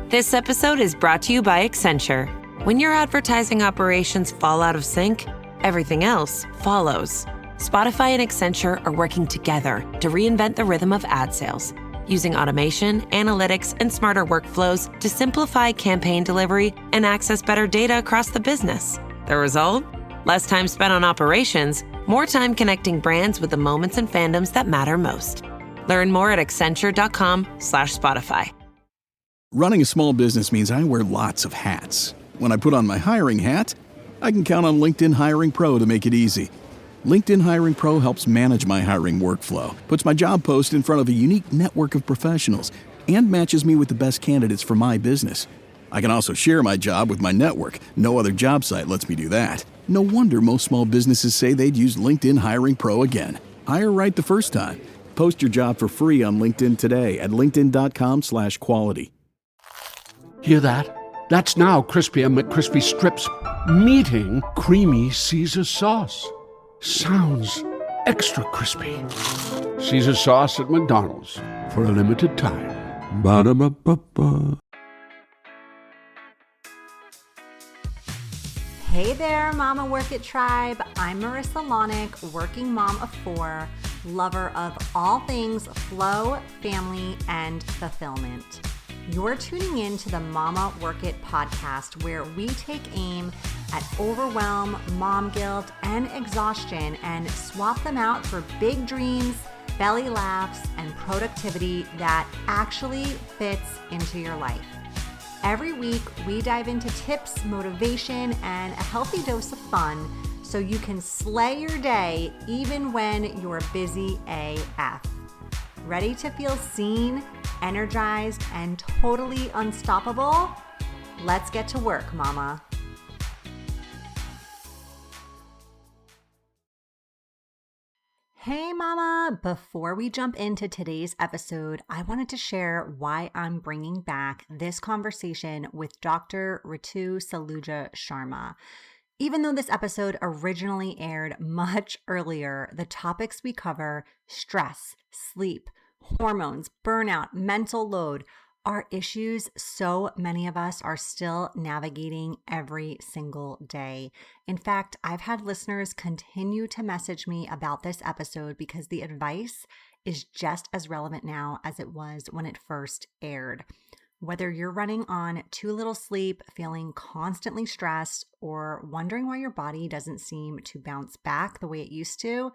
This episode is brought to you by Accenture. When your advertising operations fall out of sync, everything else follows. Spotify and Accenture are working together to reinvent the rhythm of ad sales, using automation, analytics, and smarter workflows to simplify campaign delivery and access better data across the business. The result? Less time spent on operations, more time connecting brands with the moments and fandoms that matter most. Learn more at accenture.com/Spotify. Running a small business means I wear lots of hats. When I put on my hiring hat, I can count on LinkedIn Hiring Pro to make it easy. LinkedIn Hiring Pro helps manage my hiring workflow, puts my job post in front of a unique network of professionals, and matches me with the best candidates for my business. I can also share my job with my network. No other job site lets me do that. No wonder most small businesses say they'd use LinkedIn Hiring Pro again. Hire right the first time. Post your job for free on LinkedIn today at linkedin.com/quality. Hear that? That's now Crispy and McCrispy strips meeting Creamy Caesar sauce. Sounds extra crispy. Caesar sauce at McDonald's for a limited time. Ba-da-ba-ba-ba. Hey there, Mama Work It Tribe. I'm Marisa, working mom of 4, lover of all things flow, family, and fulfillment. You're tuning in to the Mama Work It podcast, where we take aim at overwhelm, mom guilt, and exhaustion and swap them out for big dreams, belly laughs, and productivity that actually fits into your life. Every week, we dive into tips, motivation, and a healthy dose of fun so you can slay your day even when you're busy AF. Ready to feel seen, energized, and totally unstoppable? Let's get to work, Mama. Hey Mama! Before we jump into today's episode, I wanted to share why I'm bringing back this conversation with Dr. Ritu Saluja Sharma. Even though this episode originally aired much earlier, the topics we cover, stress, sleep, hormones, burnout, mental load, are issues so many of us are still navigating every single day. In fact, I've had listeners continue to message me about this episode because the advice is just as relevant now as it was when it first aired. Whether you're running on too little sleep, feeling constantly stressed, or wondering why your body doesn't seem to bounce back the way it used to,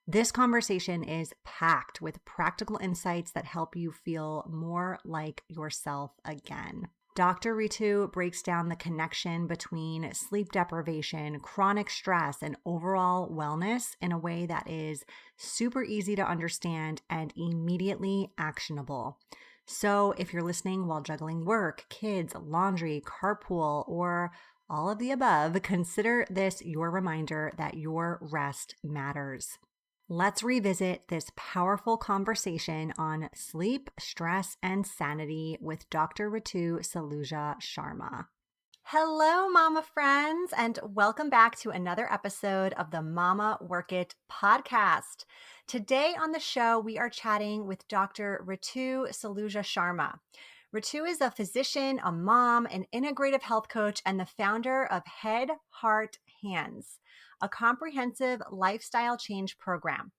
this conversation is packed with practical insights that help you feel more like yourself again. Dr. Ritu breaks down the connection between sleep deprivation, chronic stress, and overall wellness in a way that is super easy to understand and immediately actionable. So if you're listening while juggling work, kids, laundry, carpool, or all of the above, consider this your reminder that your rest matters. Let's revisit this powerful conversation on sleep, stress, and sanity with Dr. Ritu Saluja Sharma. Hello, Mama friends, and welcome back to another episode of the Mama Work It podcast. Today on the show, we are chatting with Dr. Ritu Saluja Sharma. Ritu is a physician, a mom, an integrative health coach, and the founder of Head, Heart, Hands, a comprehensive lifestyle change program.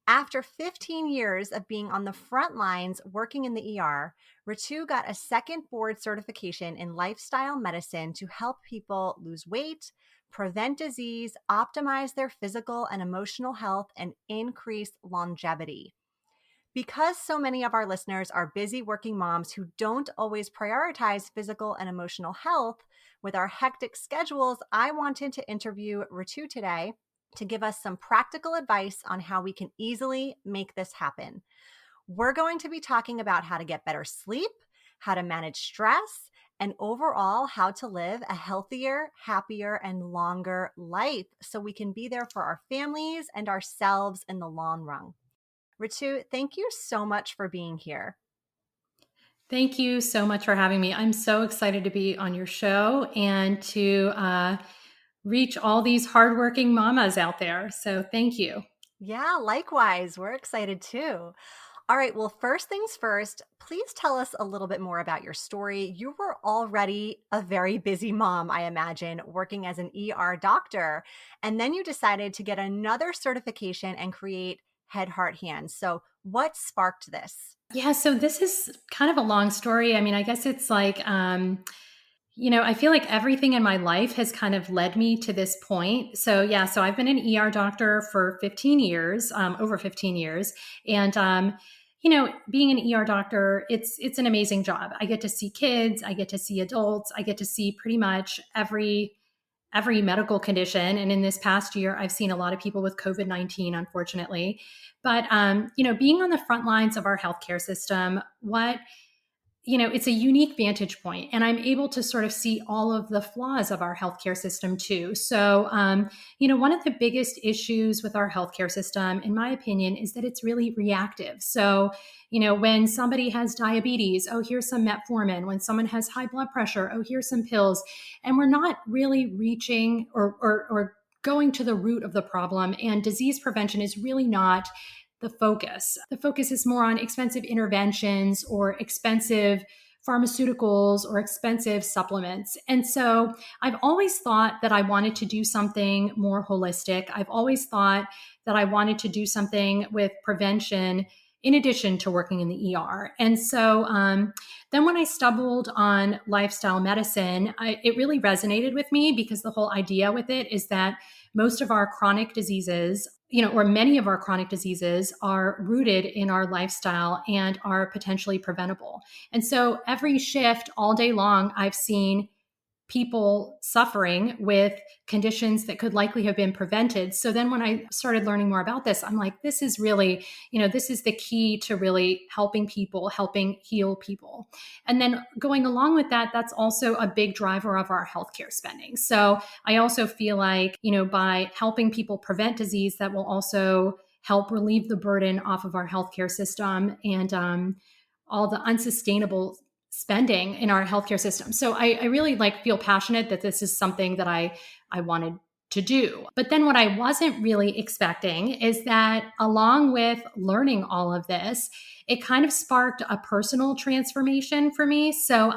After 15 years of being on the front lines working in the ER, Ritu got a second board certification in lifestyle medicine to help people lose weight, prevent disease, optimize their physical and emotional health, and increase longevity. Because so many of our listeners are busy working moms who don't always prioritize physical and emotional health with our hectic schedules, I wanted to interview Ritu today to give us some practical advice on how we can easily make this happen. We're going to be talking about how to get better sleep, how to manage stress, and overall how to live a healthier, happier, and longer life so we can be there for our families and ourselves in the long run. Ritu, thank you so much for being here. Thank you so much for having me. I'm so excited to be on your show and to reach all these hardworking mamas out there. So thank you. Yeah, likewise. We're excited too. All right. Well, first things first, please tell us a little bit more about your story. You were already a very busy mom, I imagine, working as an ER doctor. And then you decided to get another certification and create Head, Heart, Hands. So, what sparked this? Yeah, so this is kind of a long story. I mean, I guess it's like, I feel like everything in my life has kind of led me to this point. So, yeah, so I've been an ER doctor for 15 years, over 15 years. And, being an ER doctor, it's an amazing job. I get to see kids, I get to see adults, I get to see pretty much every medical condition. And in this past year, I've seen a lot of people with COVID-19, unfortunately. But, being on the front lines of our healthcare system, it's a unique vantage point, and I'm able to sort of see all of the flaws of our healthcare system too. So, one of the biggest issues with our healthcare system, in my opinion, is that it's really reactive. So, when somebody has diabetes, oh, here's some metformin. When someone has high blood pressure, oh, here's some pills. And we're not really reaching or going to the root of the problem. And disease prevention is really not the focus. The focus is more on expensive interventions or expensive pharmaceuticals or expensive supplements. And so I've always thought that I wanted to do something more holistic. I've always thought that I wanted to do something with prevention in addition to working in the ER. And so then when I stumbled on lifestyle medicine, it really resonated with me because the whole idea with it is that most of our chronic diseases, or many of our chronic diseases are rooted in our lifestyle and are potentially preventable. And so every shift all day long, I've seen people suffering with conditions that could likely have been prevented. So then when I started learning more about this, I'm like, this is really, this is the key to really helping people, helping heal people. And then going along with that, that's also a big driver of our healthcare spending. So I also feel like, by helping people prevent disease, that will also help relieve the burden off of our healthcare system and all the unsustainable spending in our healthcare system. So I really feel passionate that this is something that I wanted to do. But then what I wasn't really expecting is that along with learning all of this, it kind of sparked a personal transformation for me. So,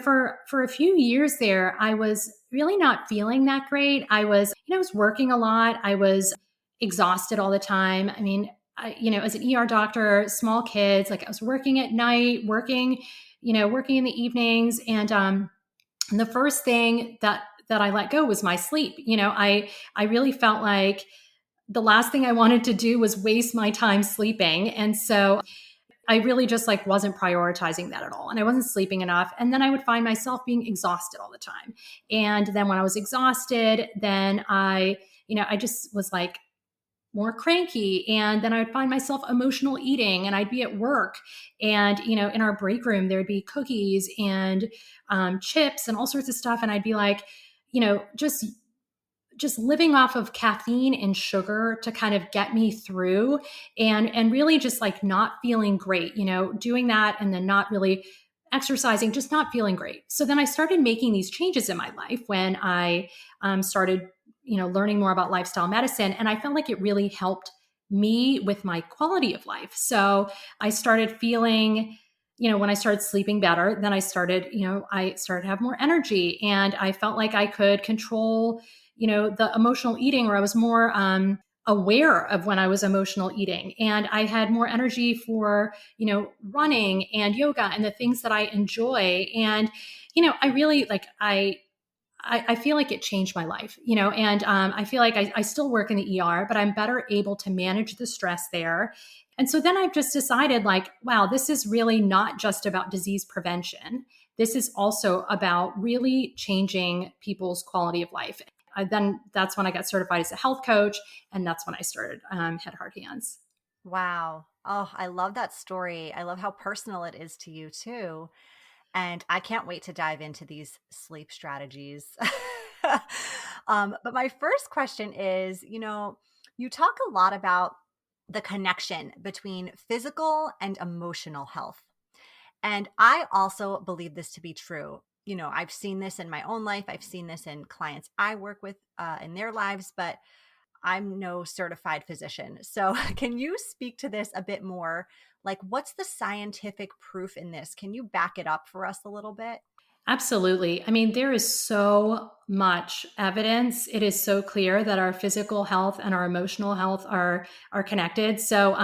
for a few years there, I was really not feeling that great. I was working a lot. I was exhausted all the time. I mean, as an ER doctor, small kids, I was working at night, working in the evenings. And the first thing that I let go was my sleep. I really felt like the last thing I wanted to do was waste my time sleeping. And so I really just wasn't prioritizing that at all. And I wasn't sleeping enough. And then I would find myself being exhausted all the time. And then when I was exhausted, then I just was more cranky. And then I would find myself emotional eating, and I'd be at work and, in our break room, there'd be cookies and chips and all sorts of stuff. And I'd be just living off of caffeine and sugar to kind of get me through and really just not feeling great, doing that and then not really exercising, just not feeling great. So then I started making these changes in my life when I started learning more about lifestyle medicine. And I felt like it really helped me with my quality of life. So I started feeling, when I started sleeping better, then I started to have more energy, and I felt like I could control, the emotional eating, or I was more aware of when I was emotional eating, and I had more energy for, running and yoga and the things that I enjoy. And, I really I feel like it changed my life, and I feel like I still work in the ER, but I'm better able to manage the stress there. And so then I've just decided wow, this is really not just about disease prevention. This is also about really changing people's quality of life. Then that's when I got certified as a health coach. And that's when I started Head, Heart, Hands. Wow. Oh, I love that story. I love how personal it is to you too. And I can't wait to dive into these sleep strategies. But my first question is, you talk a lot about the connection between physical and emotional health. And I also believe this to be true. I've seen this in my own life. I've seen this in clients I work with in their lives, but I'm no certified physician. So can you speak to this a bit more? Like, what's the scientific proof in this? Can you back it up for us a little bit? Absolutely. I mean, there is so much evidence. It is so clear that our physical health and our emotional health are connected. So,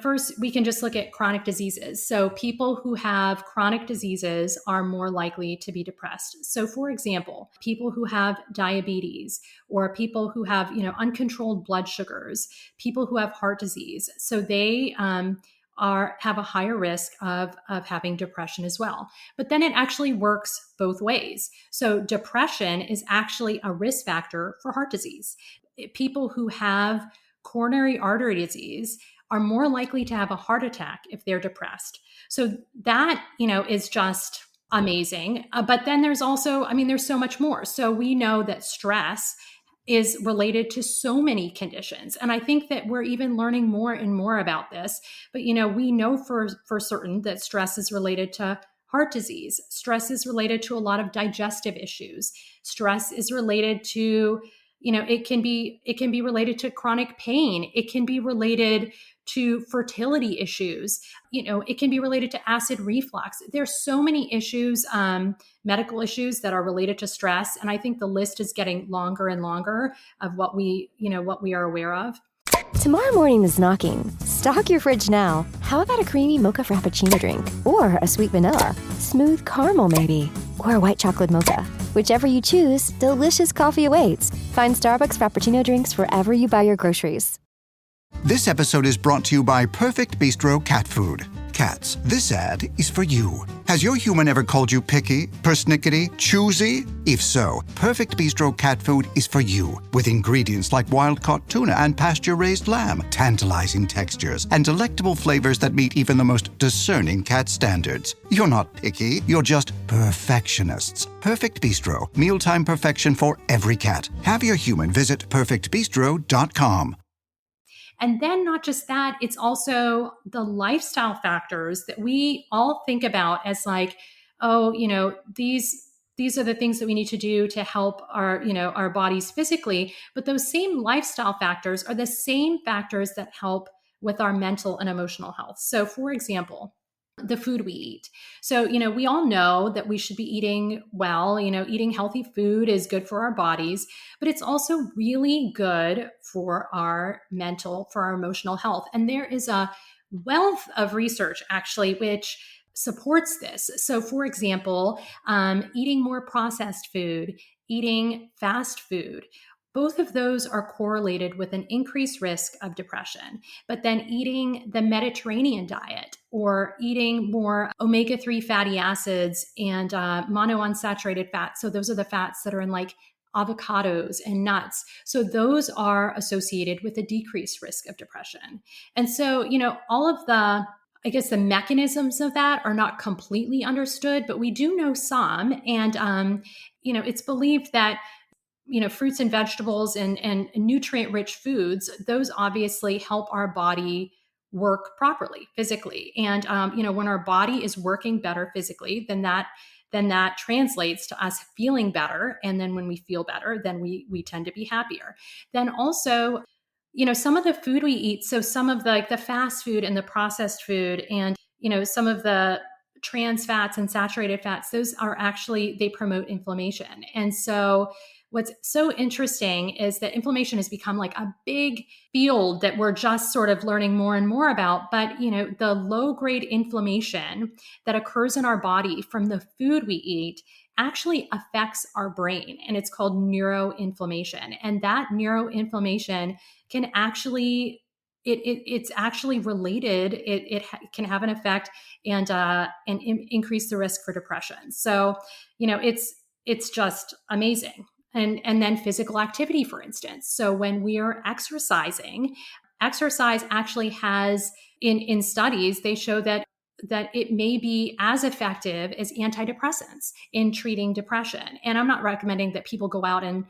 first we can just look at chronic diseases. So, people who have chronic diseases are more likely to be depressed. So, for example, people who have diabetes or people who have uncontrolled blood sugars, people who have heart disease. So they have a higher risk of having depression as well. But then it actually works both ways. So depression is actually a risk factor for heart disease. People who have coronary artery disease are more likely to have a heart attack if they're depressed. So that, is just amazing. But then there's also, there's so much more. So we know that stress is related to so many conditions. And I think that we're even learning more and more about this. But, we know for certain that stress is related to heart disease. Stress is related to a lot of digestive issues. Stress is related to, it can be related to chronic pain. It can be related to fertility issues. It can be related to acid reflux. There's so many issues, medical issues that are related to stress. And I think the list is getting longer and longer of what we are aware of. Tomorrow morning is knocking. Stock your fridge now. How about a creamy mocha frappuccino drink? Or a sweet vanilla? Smooth caramel maybe? Or a white chocolate mocha? Whichever you choose, delicious coffee awaits. Find Starbucks Frappuccino drinks wherever you buy your groceries. This episode is brought to you by Perfect Bistro Cat Food. Cats, this ad is for you. Has your human ever called you picky, persnickety, choosy? If so, Perfect Bistro Cat Food is for you. With ingredients like wild-caught tuna and pasture-raised lamb, tantalizing textures, and delectable flavors that meet even the most discerning cat standards. You're not picky, you're just perfectionists. Perfect Bistro, mealtime perfection for every cat. Have your human visit perfectbistro.com. And then not just that, it's also the lifestyle factors that we all think about as like, oh, these are the things that we need to do to help our bodies physically. But those same lifestyle factors are the same factors that help with our mental and emotional health. So for example, the food we eat. So, we all know that we should be eating well, eating healthy food is good for our bodies, but it's also really good for our mental, for our emotional health. And there is a wealth of research actually, which supports this. So for example, eating more processed food, eating fast food, both of those are correlated with an increased risk of depression. But then eating the Mediterranean diet or eating more omega-3 fatty acids and monounsaturated fats. So those are the fats that are in like avocados and nuts. So those are associated with a decreased risk of depression. And so, all of the mechanisms of that are not completely understood, but we do know some. And, it's believed that fruits and vegetables and nutrient-rich foods, those obviously help our body work properly physically. And, when our body is working better physically, then that translates to us feeling better. And then when we feel better, then we tend to be happier. Then also, some of the food we eat, so some of the fast food and the processed food and, some of the trans fats and saturated fats, those are actually, they promote inflammation. And so what's so interesting is that inflammation has become like a big field that we're just sort of learning more and more about. But, the low-grade inflammation that occurs in our body from the food we eat actually affects our brain, and it's called neuroinflammation. And that neuroinflammation can actually it's actually related. It can have an effect and increase the risk for depression. So, it's just amazing. And then physical activity, for instance. So when we are exercising, exercise actually has in studies, they show that it may be as effective as antidepressants in treating depression. And I'm not recommending that people go out and,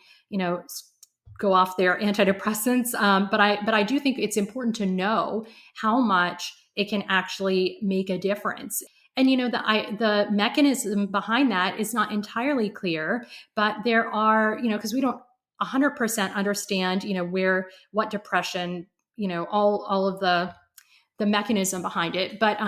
go off their antidepressants. But I do think it's important to know how much it can actually make a difference. And, the mechanism behind that is not entirely clear, but there are, because we don't 100% understand, what depression, all of the mechanism behind it. But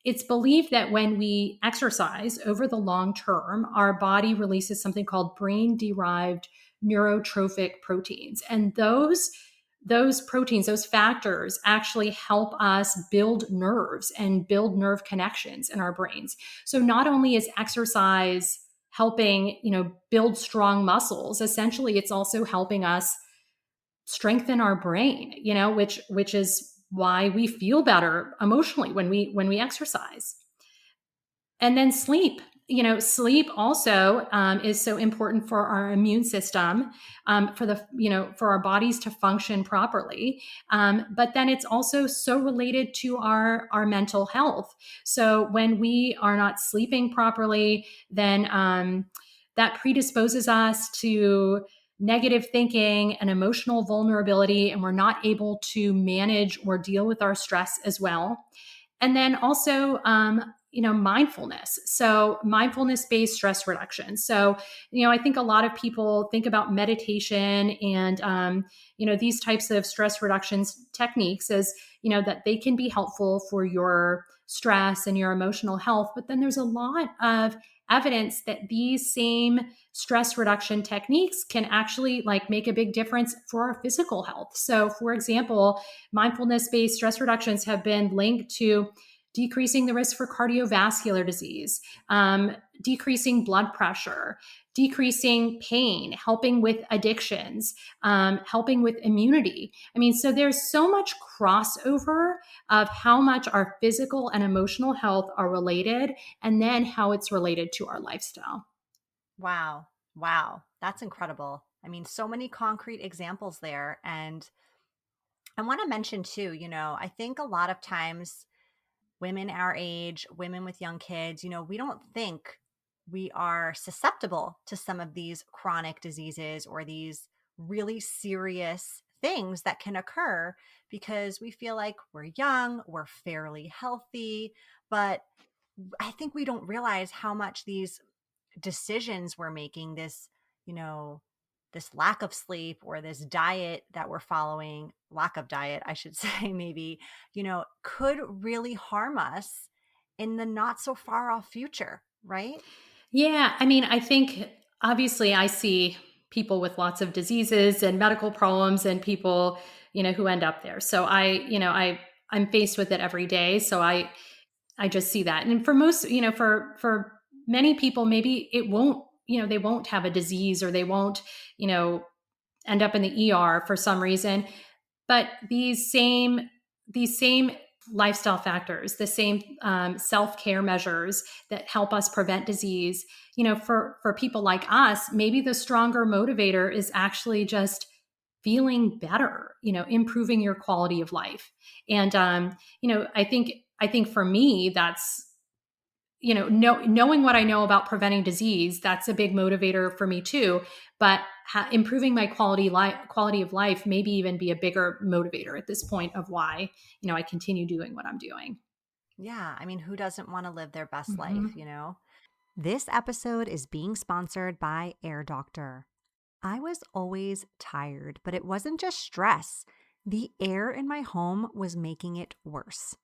it's believed that when we exercise over the long term, our body releases something called brain-derived neurotrophic proteins. And those proteins, those factors actually help us build nerves and build nerve connections in our brains. So not only is exercise helping, build strong muscles, essentially it's also helping us strengthen our brain, which is why we feel better emotionally when we exercise. And then sleep. Sleep also is so important for our immune system, for our bodies to function properly. But then it's also so related to our mental health. So when we are not sleeping properly, then that predisposes us to negative thinking and emotional vulnerability, and we're not able to manage or deal with our stress as well. And then also, mindfulness. So mindfulness-based stress reduction. So, I think a lot of people think about meditation and, these types of stress reductions techniques as, that they can be helpful for your stress and your emotional health. But then there's a lot of evidence that these same stress reduction techniques can actually make a big difference for our physical health. So, for example, mindfulness-based stress reductions have been linked to decreasing the risk for cardiovascular disease, decreasing blood pressure, decreasing pain, helping with addictions, helping with immunity. So there's so much crossover of how much our physical and emotional health are related, and then how it's related to our lifestyle. Wow. That's incredible. So many concrete examples there. And I want to mention too, I think a lot of times women our age, women with young kids, we don't think we are susceptible to some of these chronic diseases or these really serious things that can occur because we feel like we're young, we're fairly healthy. But I think we don't realize how much these decisions we're making, this lack of sleep or this diet that we're following, lack of diet, I should say, maybe, could really harm us in the not so far off future, right? Yeah. I think obviously I see people with lots of diseases and medical problems and people, who end up there. So I'm faced with it every day. So I just see that. And for most, for many people, maybe it won't, they won't have a disease or they won't, end up in the ER for some reason. But these same lifestyle factors, the same self-care measures that help us prevent disease, for people like us, maybe the stronger motivator is actually just feeling better, improving your quality of life. And, I think for me, that's, knowing what I know about preventing disease, that's a big motivator for me too. But improving my quality of life, maybe even be a bigger motivator at this point of why, I continue doing what I'm doing. Yeah. Who doesn't want to live their best Mm-hmm. life? This episode is being sponsored by Air Doctor. I was always tired, but it wasn't just stress. The air in my home was making it worse.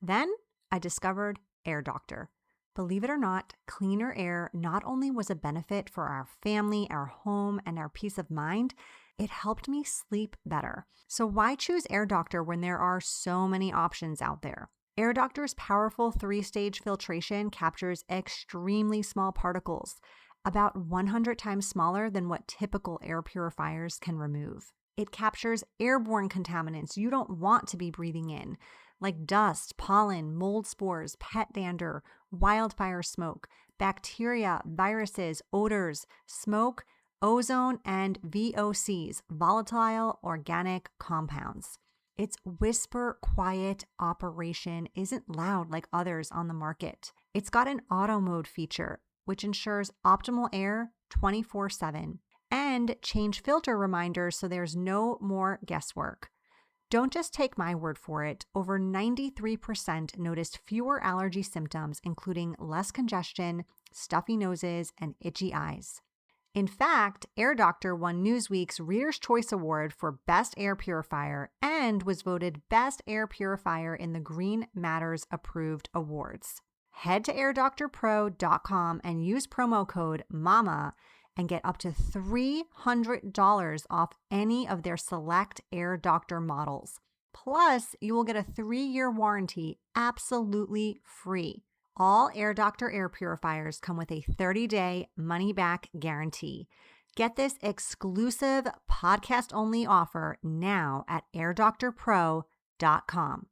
Then I discovered Air Doctor. Believe it or not, cleaner air not only was a benefit for our family, our home, and our peace of mind, it helped me sleep better. So why choose Air Doctor when there are so many options out there? Air Doctor's powerful 3-stage filtration captures extremely small particles, about 100 times smaller than what typical air purifiers can remove. It captures airborne contaminants you don't want to be breathing in, like dust, pollen, mold spores, pet dander, wildfire smoke, bacteria, viruses, odors, smoke, ozone, and VOCs, volatile organic compounds. Its whisper quiet operation isn't loud like others on the market. It's got an auto mode feature, which ensures optimal air 24/7, and change filter reminders so there's no more guesswork. Don't just take my word for it. Over 93% noticed fewer allergy symptoms, including less congestion, stuffy noses, and itchy eyes. In fact, Air Doctor won Newsweek's Reader's Choice Award for Best Air Purifier and was voted Best Air Purifier in the Green Matters Approved Awards. Head to airdoctorpro.com and use promo code MAMA and get up to $300 off any of their select Air Doctor models. Plus, you will get a 3-year warranty absolutely free. All Air Doctor air purifiers come with a 30-day money-back guarantee. Get this exclusive podcast-only offer now at airdoctorpro.com.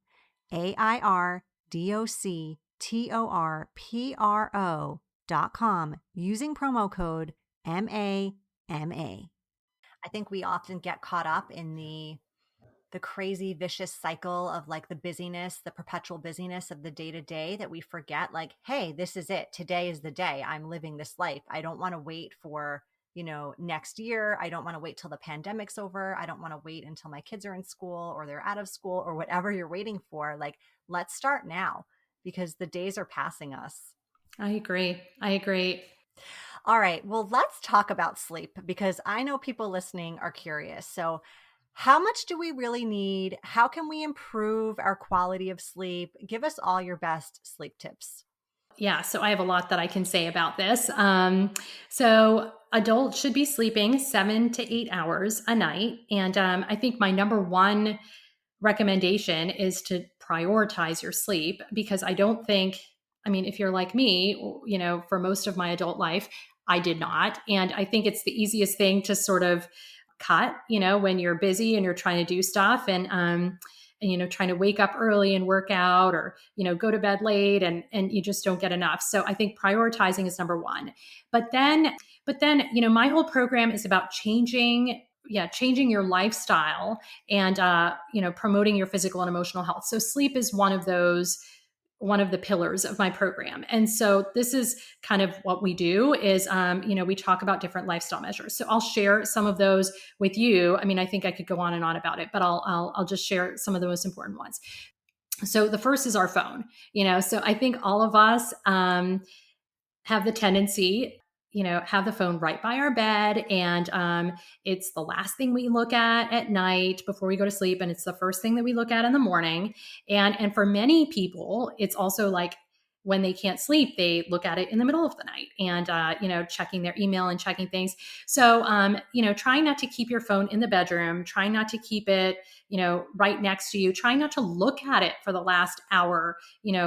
airdoctorpro.com using promo code MAMA. I think we often get caught up in the crazy vicious cycle of like the busyness, the perpetual busyness of the day-to-day that we forget, like, hey, this is it. Today is the day. I'm living this life. I don't want to wait for, next year. I don't want to wait till the pandemic's over. I don't want to wait until my kids are in school or they're out of school or whatever you're waiting for. Like, let's start now because the days are passing us. I agree. All right. Well, let's talk about sleep because I know people listening are curious. So how much do we really need? How can we improve our quality of sleep? Give us all your best sleep tips. Yeah, so I have a lot that I can say about this. So adults should be sleeping 7 to 8 hours a night. And I think my number one recommendation is to prioritize your sleep because I don't think, if you're like me, for most of my adult life, I did not. And I think it's the easiest thing to sort of cut, when you're busy and you're trying to do stuff and trying to wake up early and work out or, go to bed late and you just don't get enough. So I think prioritizing is number one. But then, my whole program is about changing your lifestyle and, promoting your physical and emotional health. So sleep is one of the pillars of my program. And so this is kind of what we do is, we talk about different lifestyle measures. So I'll share some of those with you. I think I could go on and on about it, but I'll just share some of the most important ones. So the first is our phone, so I think all of us, have the tendency, have the phone right by our bed. And it's the last thing we look at night before we go to sleep. And it's the first thing that we look at in the morning. And for many people, it's also like when they can't sleep, they look at it in the middle of the night and, checking their email and checking things. So, trying not to keep your phone in the bedroom, trying not to keep it, right next to you, trying not to look at it for the last hour,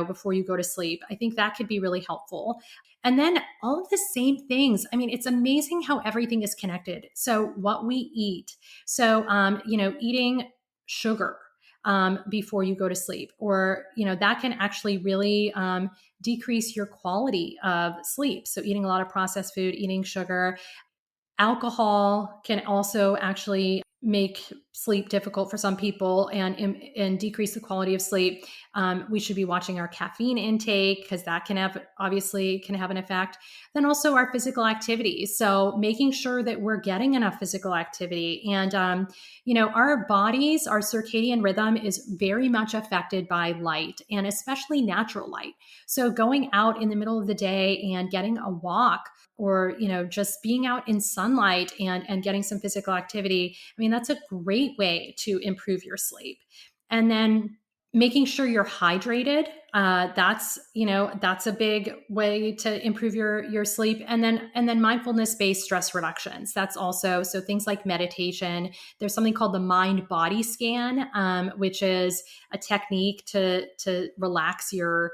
before you go to sleep. I think that could be really helpful. And then all of the same things. It's amazing how everything is connected. So what we eat, so, eating sugar before you go to sleep, or, that can actually really decrease your quality of sleep. So eating a lot of processed food, eating sugar, alcohol can also actually make sleep difficult for some people and decrease the quality of sleep. We should be watching our caffeine intake because that can have an effect. Then also our physical activity. So making sure that we're getting enough physical activity and, our bodies, our circadian rhythm is very much affected by light and especially natural light. So going out in the middle of the day and getting a walk or, just being out in sunlight and getting some physical activity. That's a great way to improve your sleep. And then making sure you're hydrated. That's a big way to improve your sleep. And then mindfulness-based stress reductions. That's also, so things like meditation. There's something called the mind body scan, which is a technique to relax your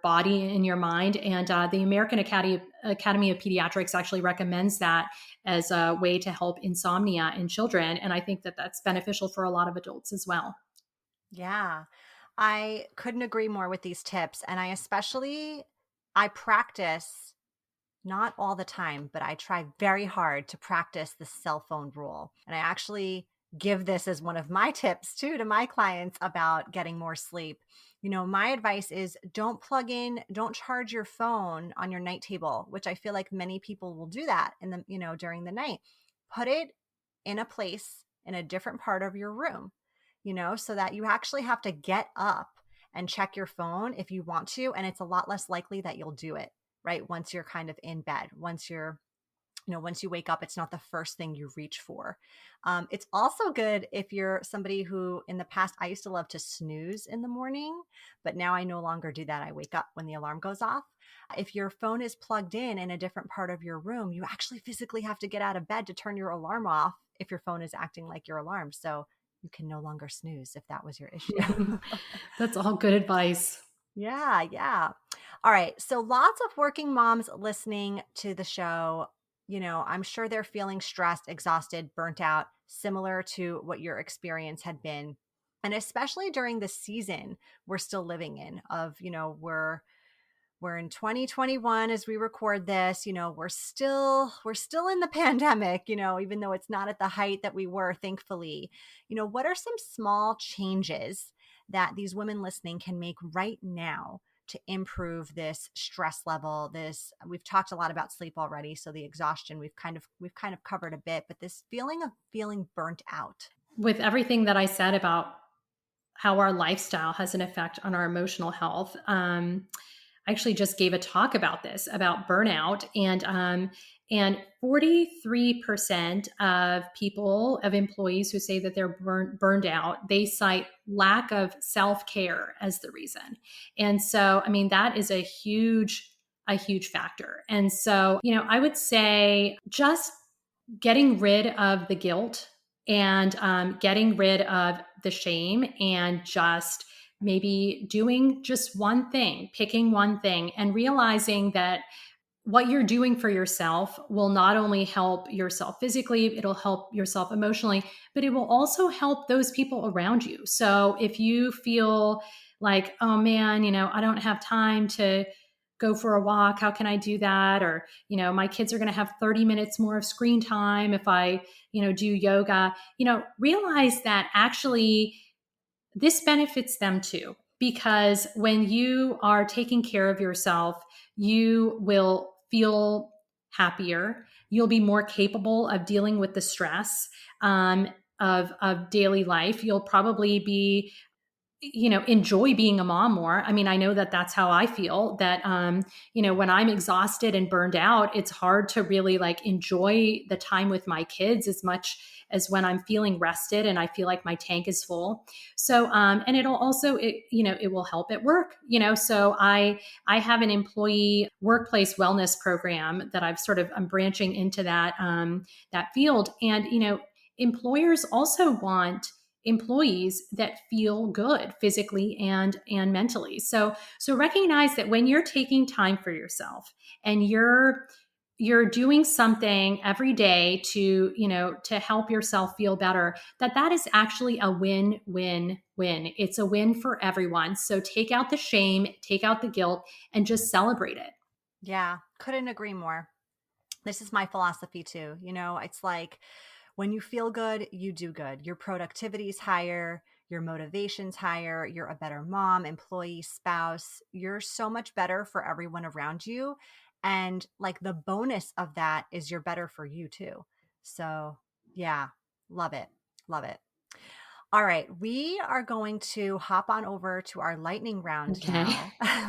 body and your mind. And the American Academy of Pediatrics actually recommends that as a way to help insomnia in children. And I think that that's beneficial for a lot of adults as well. Yeah, I couldn't agree more with these tips. And I practice, not all the time, but I try very hard to practice the cell phone rule. And I actually give this as one of my tips too to my clients about getting more sleep. My advice is don't charge your phone on your night table, which I feel like many people will do that during the night. Put it in a place in a different part of your room, so that you actually have to get up and check your phone if you want to. And it's a lot less likely that you'll do it, right? Once you're kind of in bed, once you're once you wake up, it's not the first thing you reach for. It's also good if you're somebody who in the past, I used to love to snooze in the morning, but now I no longer do that. I wake up when the alarm goes off. If your phone is plugged in a different part of your room, you actually physically have to get out of bed to turn your alarm off if your phone is acting like your alarm. So you can no longer snooze if that was your issue. That's all good advice. Yeah, yeah. All right. So lots of working moms listening to the show, I'm sure they're feeling stressed, exhausted, burnt out, similar to what your experience had been. And especially during the season we're still living in of, we're in 2021 as we record this, we're still in the pandemic, even though it's not at the height that we were, thankfully. What are some small changes that these women listening can make right now to improve this stress level? We've talked a lot about sleep already, so the exhaustion we've kind of covered a bit, but this feeling of feeling burnt out. With everything that I said about how our lifestyle has an effect on our emotional health, I actually just gave a talk about this, about burnout, and 43% of employees who say that they're burned out, they cite lack of self-care as the reason. And so, I mean, that is a huge factor. And so, I would say just getting rid of the guilt and getting rid of the shame, and just maybe doing just one thing, picking one thing, and realizing that what you're doing for yourself will not only help yourself physically, it'll help yourself emotionally, but it will also help those people around you. So if you feel like, oh man, I don't have time to go for a walk, how can I do that? Or, my kids are going to have 30 minutes more of screen time if I, do yoga, realize that actually this benefits them too, because when you are taking care of yourself, you will feel happier. You'll be more capable of dealing with the stress of daily life. You'll probably be, enjoy being a mom more. I mean, I know that that's how I feel, that, when I'm exhausted and burned out, it's hard to really enjoy the time with my kids as much as when I'm feeling rested and I feel like my tank is full. So, and it'll also, it will help at work, so I have an employee workplace wellness program that I'm branching into that field. And, employers also want employees that feel good physically and mentally. So recognize that when you're taking time for yourself and you're doing something every day to help yourself feel better, that is actually a win-win-win. It's a win for everyone. So take out the shame, take out the guilt, and just celebrate it. Yeah, couldn't agree more. This is my philosophy too. It's like, when you feel good, you do good. Your productivity is higher, your motivation's higher, you're a better mom, employee, spouse. You're so much better for everyone around you. And the bonus of that is you're better for you too. So yeah, love it. Love it. All right, we are going to hop on over to our lightning round now,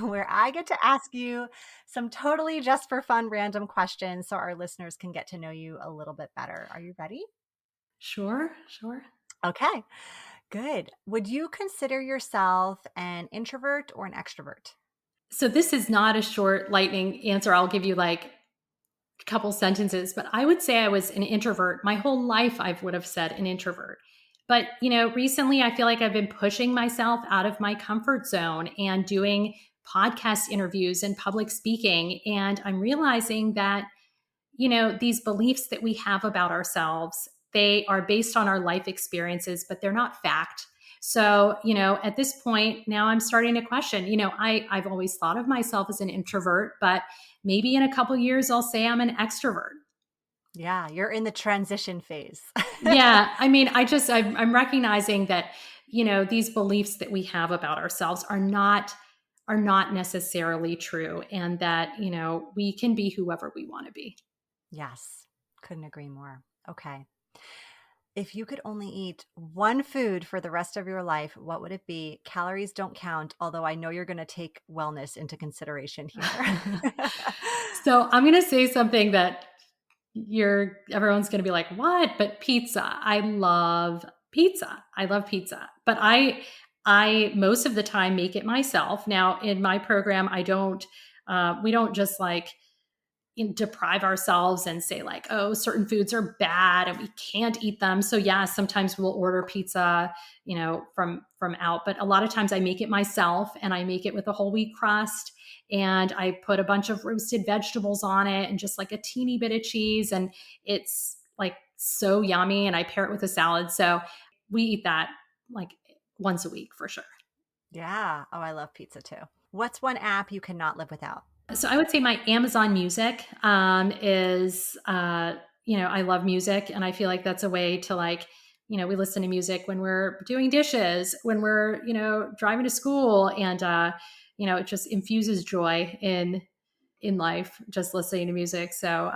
where I get to ask you some totally just for fun random questions so our listeners can get to know you a little bit better. Are you ready? Sure. Okay, good. Would you consider yourself an introvert or an extrovert? So this is not a short lightning answer. I'll give you a couple sentences, but I would say I was an introvert. My whole life, I would have said an introvert. But, recently I feel like I've been pushing myself out of my comfort zone and doing podcast interviews and public speaking. And I'm realizing that, these beliefs that we have about ourselves, they are based on our life experiences, but they're not fact. So, at this point now I'm starting to question, I've always thought of myself as an introvert, but maybe in a couple of years I'll say I'm an extrovert. Yeah, you're in the transition phase. Yeah. I mean, I'm recognizing that, these beliefs that we have about ourselves are not necessarily true, and that, we can be whoever we want to be. Yes. Couldn't agree more. Okay. If you could only eat one food for the rest of your life, what would it be? Calories don't count, although I know you're going to take wellness into consideration here. So I'm going to say something that everyone's going to be like, what? But pizza. I love pizza. But I most of the time make it myself. Now in my program, we don't just like deprive ourselves and say like, oh, certain foods are bad and we can't eat them. So yeah, sometimes we'll order pizza, from out, but a lot of times I make it myself, and I make it with a whole wheat crust, and I put a bunch of roasted vegetables on it and just like a teeny bit of cheese, and it's like so yummy, and I pair it with a salad. So we eat that like once a week for sure. Yeah. Oh, I love pizza too. What's one app you cannot live without? So I would say my Amazon Music is, I love music, and I feel like that's a way to like, we listen to music when we're doing dishes, when we're, driving to school, and, it just infuses joy in life, just listening to music. So,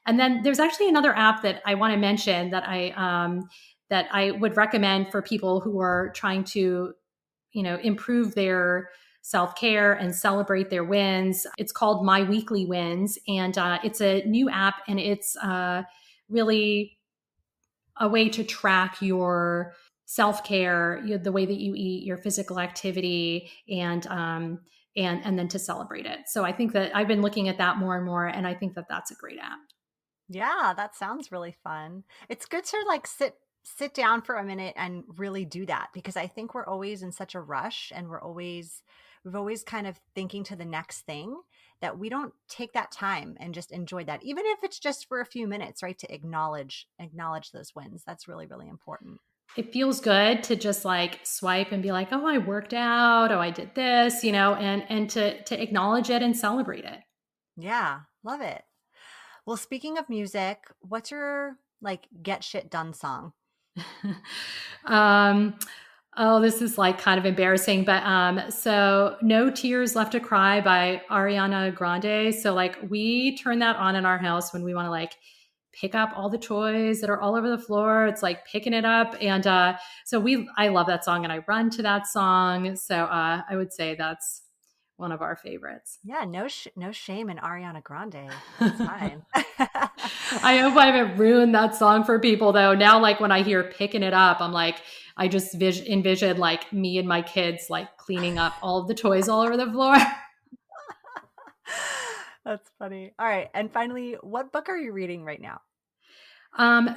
and then there's actually another app that I want to mention that I would recommend for people who are trying to, improve their self-care and celebrate their wins. It's called My Weekly Wins, and it's a new app, and it's really a way to track your self-care, the way that you eat, your physical activity, and then to celebrate it. So I think that I've been looking at that more and more, and I think that that's a great app. Yeah, that sounds really fun. It's good to like sit down for a minute and really do that, because I think we're always in such a rush, and we've always kind of thinking to the next thing, that we don't take that time and just enjoy that, even if it's just for a few minutes, right? To acknowledge those wins. That's really, really important. It feels good to just like swipe and be like, oh, I worked out. Oh, I did this, and to acknowledge it and celebrate it. Yeah. Love it. Well, speaking of music, what's your like get shit done song? Oh, this is like kind of embarrassing, but so No Tears Left to Cry by Ariana Grande. So like we turn that on in our house when we want to like pick up all the toys that are all over the floor. It's like picking it up. And I love that song, and I run to that song. So I would say that's one of our favorites. Yeah, no shame in Ariana Grande. That's fine. I hope I haven't ruined that song for people though. Now, like when I hear Picking It Up, I'm like, I just envision like me and my kids like cleaning up all of the toys all over the floor. That's funny. All right. And finally, what book are you reading right now?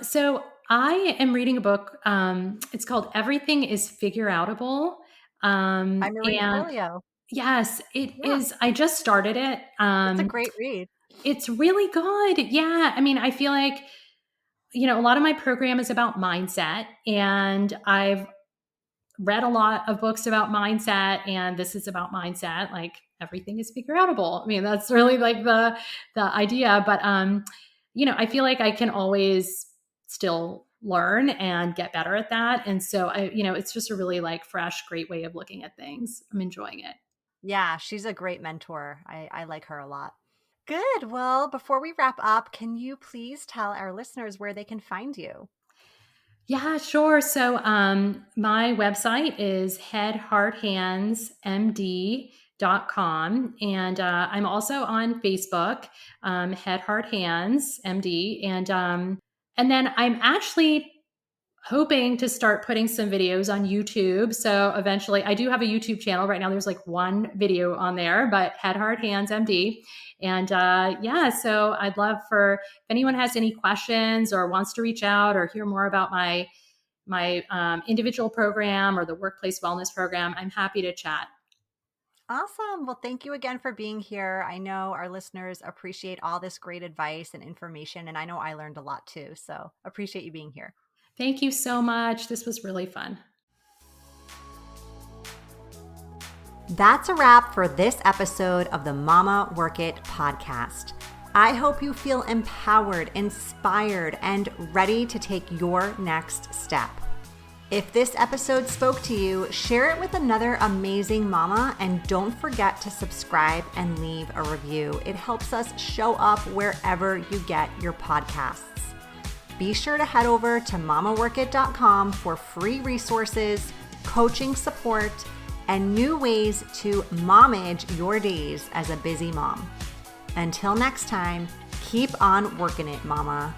So I am reading a book. It's called Everything is Figure-Outable. By Marie Forleo. Yes, it is. I just started it. It's a great read. It's really good. Yeah. I mean, I feel like, a lot of my program is about mindset, and I've read a lot of books about mindset, and this is about mindset. Like everything is figure-outable. I mean, that's really like the idea, but, I feel like I can always still learn and get better at that. And so it's just a really like fresh, great way of looking at things. I'm enjoying it. Yeah, she's a great mentor. I like her a lot. Good. Well, before we wrap up, can you please tell our listeners where they can find you? Yeah, sure. So my website is headhearthandsmd.com. And I'm also on Facebook, Head Heart Hands MD. And then I'm actually hoping to start putting some videos on YouTube. So eventually, I do have a YouTube channel. Right now there's like one video on there, but Head Heart Hands MD. And so I'd love if anyone has any questions or wants to reach out or hear more about my individual program or the workplace wellness program, I'm happy to chat. Awesome. Well, thank you again for being here. I know our listeners appreciate all this great advice and information, and I know I learned a lot too. So appreciate you being here. Thank you so much. This was really fun. That's a wrap for this episode of the Mama Work It podcast. I hope you feel empowered, inspired, and ready to take your next step. If this episode spoke to you, share it with another amazing mama, and don't forget to subscribe and leave a review. It helps us show up wherever you get your podcasts. Be sure to head over to mamaworkit.com for free resources, coaching support, and new ways to momage your days as a busy mom. Until next time, Keep on working it, mama.